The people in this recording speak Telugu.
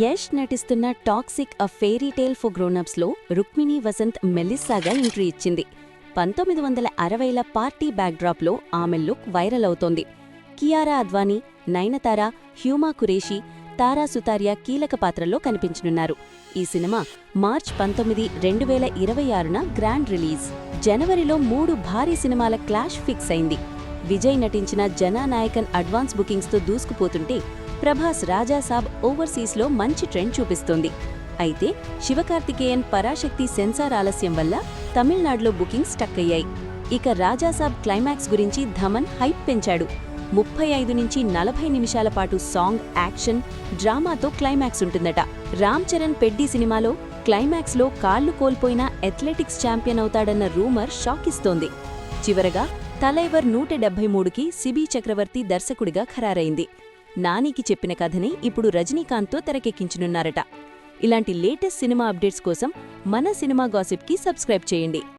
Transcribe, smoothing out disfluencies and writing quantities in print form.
యష్ నటిస్తున్న Toxic a fairy tale for గ్రోనప్స్లో రుక్మిణీ వసంత్ మెల్లిస్సాగా ఎంట్రీ ఇచ్చింది. 1960ల పార్టీ బ్యాక్డ్రాప్లో ఆమె లుక్ వైరల్ అవుతోంది. కియారా అద్వానీ, నయనతార, హ్యూమా కురేషి, తారా సుతారియా కీలక పాత్రల్లో కనిపించనున్నారు. ఈ సినిమా మార్చ్ 19, 2026న గ్రాండ్ రిలీజ్. జనవరిలో 3 భారీ సినిమాల క్లాష్ ఫిక్స్ అయింది. విజయ్ నటించిన జనానాయకన్ అడ్వాన్స్ బుకింగ్స్తో దూసుకుపోతుంటే ప్రభాస్ రాజాసాబ్ ఓవర్సీస్లో మంచి ట్రెండ్ చూపిస్తోంది. అయితే శివకార్తికేయన్ పరాశక్తి సెన్సార్ ఆలస్యం వల్ల తమిళనాడులో బుకింగ్స్ స్టక్ అయ్యాయి. ఇక రాజాసాబ్ క్లైమాక్స్ గురించి ధమన్ హైప్ పెంచాడు. 35 నుంచి 40 నిమిషాల పాటు సాంగ్, యాక్షన్, డ్రామాతో క్లైమాక్స్ ఉంటుందట. రామ్ చరణ్ పెడ్డి సినిమాలో క్లైమాక్స్లో కాళ్లు కోల్పోయిన అథ్లెటిక్స్ ఛాంపియన్ అవుతాడన్న రూమర్ షాకిస్తోంది. చివరగా తలైవర్ 173కి సిబి చక్రవర్తి దర్శకుడిగా ఖరారైంది. నానికి చెప్పిన కథని ఇప్పుడు రజనీకాంత్తో తెరకెక్కించనున్నారట. ఇలాంటి లేటెస్ట్ సినిమా అప్డేట్స్ కోసం మన సినిమా గాసిప్కి సబ్స్క్రైబ్ చేయండి.